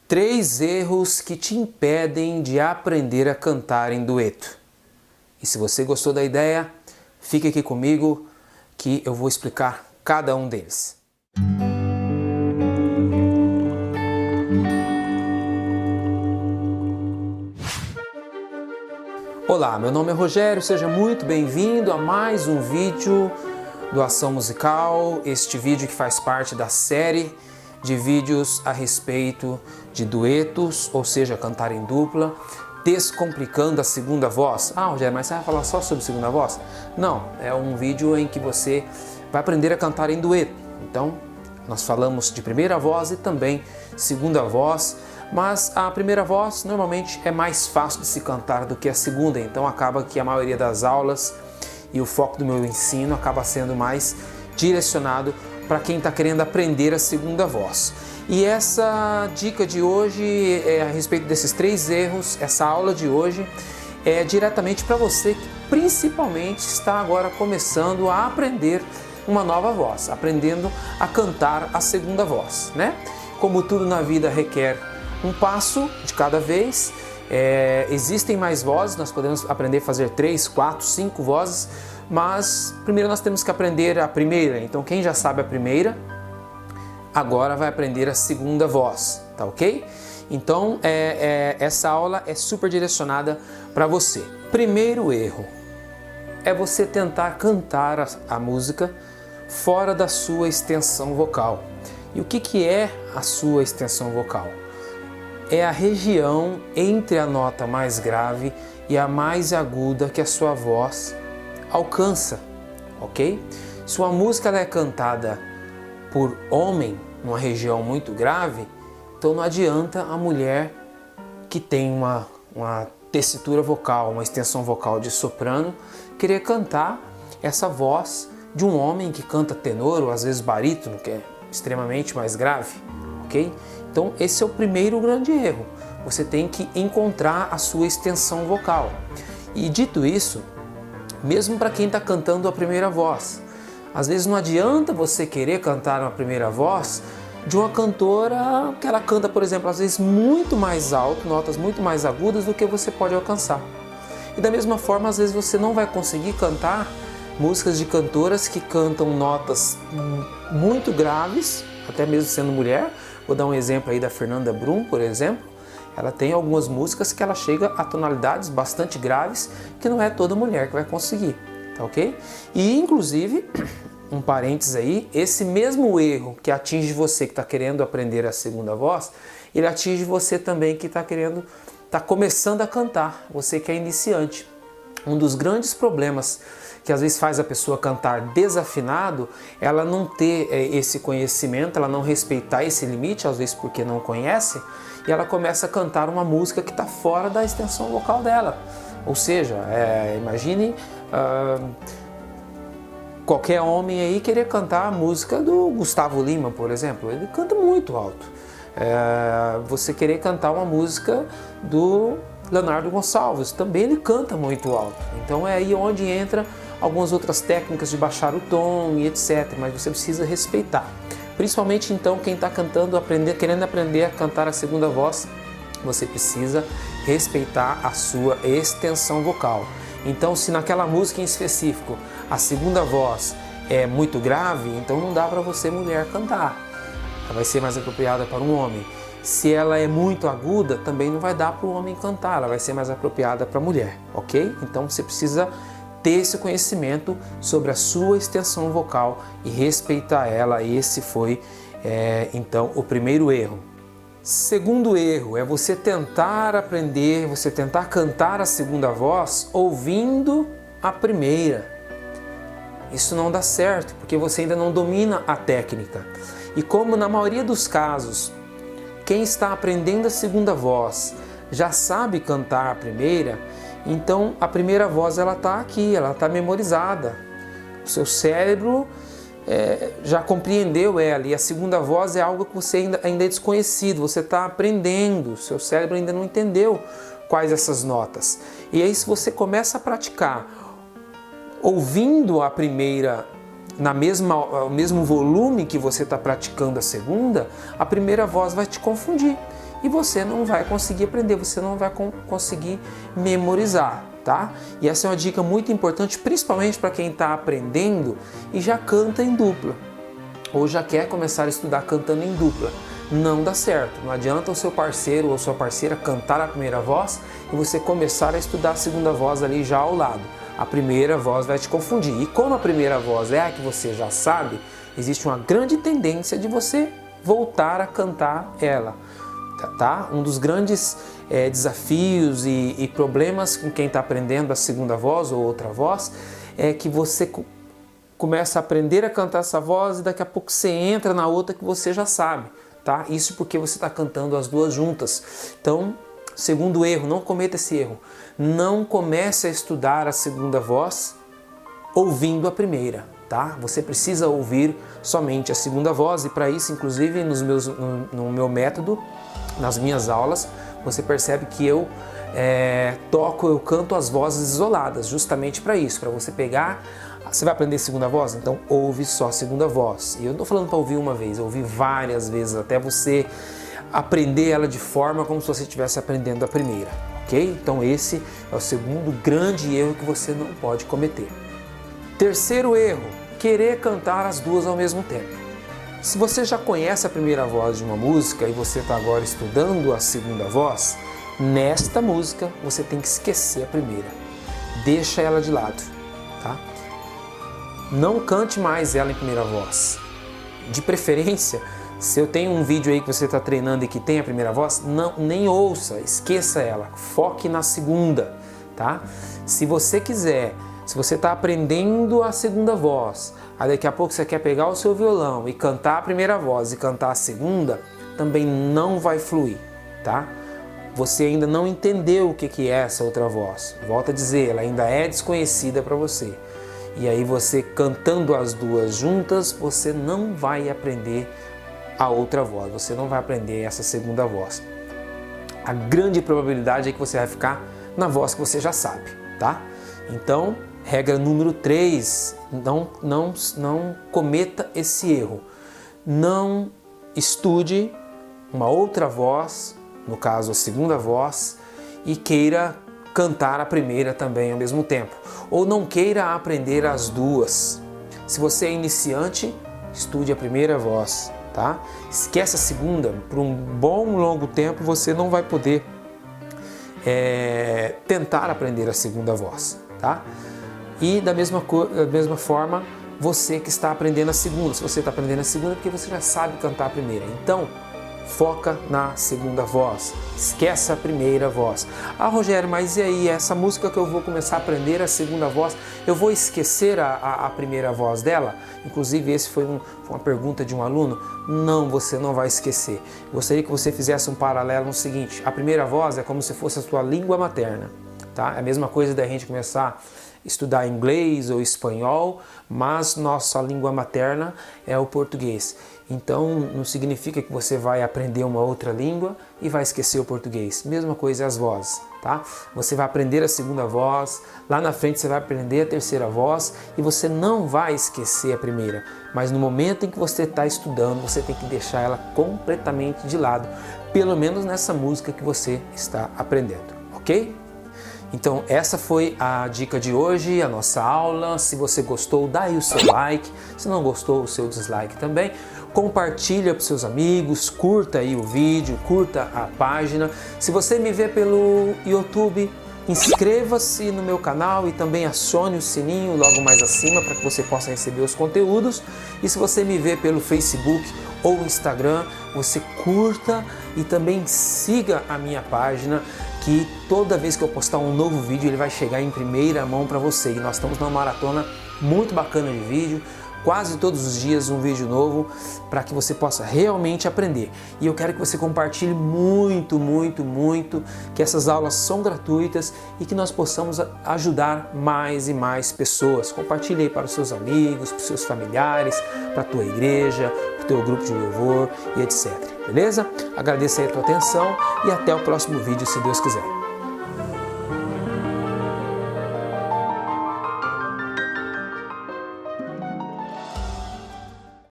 3 erros que te impedem de aprender a cantar em dueto. E se você gostou da ideia, fique aqui comigo que eu vou explicar cada um deles. Olá, meu nome é Rogério, seja muito bem-vindo a mais um vídeo do Ação Musical, este vídeo que faz parte da série de vídeos a respeito de duetos, ou seja, cantar em dupla, descomplicando a segunda voz. Ah, Rogério, mas você vai falar só sobre segunda voz? Não, é um vídeo em que você vai aprender a cantar em dueto. Então, nós falamos de primeira voz e também segunda voz, mas a primeira voz normalmente é mais fácil de se cantar do que a segunda, então acaba que a maioria das aulas e o foco do meu ensino acaba sendo mais direcionado para quem está querendo aprender a segunda voz. E essa dica de hoje é a respeito desses 3 erros, essa aula de hoje é diretamente para você que principalmente está agora começando a aprender uma nova voz, aprendendo a cantar a segunda voz, né? Como tudo na vida requer um passo de cada vez, existem mais vozes, nós podemos aprender a fazer 3, 4, 5 vozes, mas primeiro nós temos que aprender a primeira. Então quem já sabe a primeira, agora vai aprender a segunda voz, tá ok? Então essa aula é super direcionada para você. Primeiro erro é você tentar cantar a música fora da sua extensão vocal. E o que é a sua extensão vocal? É a região entre a nota mais grave e a mais aguda que a sua voz alcança, ok? Se uma música ela é cantada por homem numa região muito grave, então não adianta a mulher que tem uma tessitura vocal, uma extensão vocal de soprano, querer cantar essa voz de um homem que canta tenor ou às vezes barítono, que é extremamente mais grave, ok? Então esse é o primeiro grande erro. Você tem que encontrar a sua extensão vocal. E dito isso, mesmo para quem está cantando a primeira voz, às vezes não adianta você querer cantar uma primeira voz de uma cantora que ela canta, por exemplo, às vezes muito mais alto, notas muito mais agudas do que você pode alcançar. E da mesma forma, às vezes você não vai conseguir cantar músicas de cantoras que cantam notas muito graves, até mesmo sendo mulher. Vou dar um exemplo aí da Fernanda Brum, por exemplo. Ela tem algumas músicas que ela chega a tonalidades bastante graves, que não é toda mulher que vai conseguir, tá ok? E inclusive, um parênteses aí, esse mesmo erro que atinge você que está querendo aprender a segunda voz, ele atinge você também que está começando a cantar, você que é iniciante. Um dos grandes problemas que às vezes faz a pessoa cantar desafinado, ela não ter esse conhecimento, ela não respeitar esse limite, às vezes porque não conhece, e ela começa a cantar uma música que está fora da extensão vocal dela. Ou seja, imagine qualquer homem aí querer cantar a música do Gustavo Lima, por exemplo, ele canta muito alto. Você querer cantar uma música do Leonardo Gonçalves, também ele canta muito alto. Então é aí onde entra algumas outras técnicas de baixar o tom e etc. Mas você precisa respeitar. Principalmente então quem está cantando, querendo aprender a cantar a segunda voz, você precisa respeitar a sua extensão vocal. Então se naquela música em específico a segunda voz é muito grave, então não dá para você mulher cantar. Ela vai ser mais apropriada para um homem. Se ela é muito aguda, também não vai dar para o homem cantar, ela vai ser mais apropriada para a mulher, ok? Então você precisa ter esse conhecimento sobre a sua extensão vocal e respeitar ela. Esse foi, então, o primeiro erro. Segundo erro é você tentar aprender, você tentar cantar a segunda voz ouvindo a primeira. Isso não dá certo, porque você ainda não domina a técnica. E como na maioria dos casos, quem está aprendendo a segunda voz já sabe cantar a primeira, então a primeira voz ela está aqui, ela está memorizada. O seu cérebro já compreendeu ela, e a segunda voz é algo que você ainda é desconhecido, você está aprendendo, o seu cérebro ainda não entendeu quais essas notas. E aí se você começa a praticar ouvindo a primeira no mesmo volume que você está praticando a segunda, a primeira voz vai te confundir. e você não vai conseguir aprender, você não vai conseguir memorizar, tá? E essa é uma dica muito importante, principalmente para quem está aprendendo e já canta em dupla, ou já quer começar a estudar cantando em dupla. Não dá certo, não adianta o seu parceiro ou sua parceira cantar a primeira voz e você começar a estudar a segunda voz ali já ao lado. A primeira voz vai te confundir, e como a primeira voz é a que você já sabe, existe uma grande tendência de você voltar a cantar ela, tá? Um dos grandes desafios e problemas com quem está aprendendo a segunda voz ou outra voz é que você começa a aprender a cantar essa voz e daqui a pouco você entra na outra que você já sabe, tá? Isso porque você está cantando as duas juntas. Então, segundo erro, não cometa esse erro. Não comece a estudar a segunda voz ouvindo a primeira, tá? Você precisa ouvir somente a segunda voz e para isso, inclusive, no meu método, nas minhas aulas, você percebe que eu canto as vozes isoladas, justamente para isso, para você pegar. Você vai aprender segunda voz? Então ouve só a segunda voz. E eu não estou falando para ouvir uma vez, ouvir várias vezes, até você aprender ela de forma como se você estivesse aprendendo a primeira, ok? Então esse é o segundo grande erro que você não pode cometer. Terceiro erro, querer cantar as duas ao mesmo tempo. Se você já conhece a primeira voz de uma música e você está agora estudando a segunda voz, nesta música você tem que esquecer a primeira. Deixa ela de lado, tá? Não cante mais ela em primeira voz. De preferência, se eu tenho um vídeo aí que você está treinando e que tem a primeira voz, nem ouça, esqueça ela, foque na segunda, tá? Se você quiser, se você está aprendendo a segunda voz, aí daqui a pouco você quer pegar o seu violão e cantar a primeira voz e cantar a segunda, também não vai fluir, tá? Você ainda não entendeu o que é essa outra voz. Volto a dizer, ela ainda é desconhecida para você. E aí você cantando as duas juntas, você não vai aprender a outra voz, você não vai aprender essa segunda voz. A grande probabilidade é que você vai ficar na voz que você já sabe, tá? Então, regra número 3, não cometa esse erro. Não estude uma outra voz, no caso a segunda voz, e queira cantar a primeira também ao mesmo tempo. Ou não queira aprender as duas. Se você é iniciante, estude a primeira voz, tá? Esquece a segunda. Por um bom longo tempo você não vai poder tentar aprender a segunda voz, tá? E da mesma forma, você que está aprendendo a segunda. Se você está aprendendo a segunda, é porque você já sabe cantar a primeira. Então, foca na segunda voz, esquece a primeira voz. Ah, Rogério, mas e aí, essa música que eu vou começar a aprender a segunda voz, eu vou esquecer a primeira voz dela? Inclusive, esse foi uma pergunta de um aluno. Não, você não vai esquecer. Gostaria que você fizesse um paralelo no seguinte: a primeira voz é como se fosse a sua língua materna, tá? É a mesma coisa da gente começar a estudar inglês ou espanhol, mas nossa língua materna é o português. Então, não significa que você vai aprender uma outra língua e vai esquecer o português. Mesma coisa as vozes, tá? Você vai aprender a segunda voz, lá na frente você vai aprender a terceira voz e você não vai esquecer a primeira. Mas no momento em que você está estudando, você tem que deixar ela completamente de lado, pelo menos nessa música que você está aprendendo, ok? Então essa foi a dica de hoje, a nossa aula. Se você gostou, dá aí o seu like. Se não gostou, o seu dislike também. Compartilha para os seus amigos, curta aí o vídeo, curta a página. Se você me vê pelo YouTube, inscreva-se no meu canal e também acione o sininho logo mais acima para que você possa receber os conteúdos. E se você me vê pelo Facebook ou Instagram, você curta e também siga a minha página, que toda vez que eu postar um novo vídeo ele vai chegar em primeira mão para você. E nós estamos numa maratona muito bacana de vídeo, quase todos os dias um vídeo novo, para que você possa realmente aprender. E eu quero que você compartilhe muito, muito, muito, que essas aulas são gratuitas e que nós possamos ajudar mais e mais pessoas. Compartilhe aí para os seus amigos, para os seus familiares, para a tua igreja, para o teu grupo de louvor e etc. Beleza? Agradeço aí a tua atenção e até o próximo vídeo, se Deus quiser.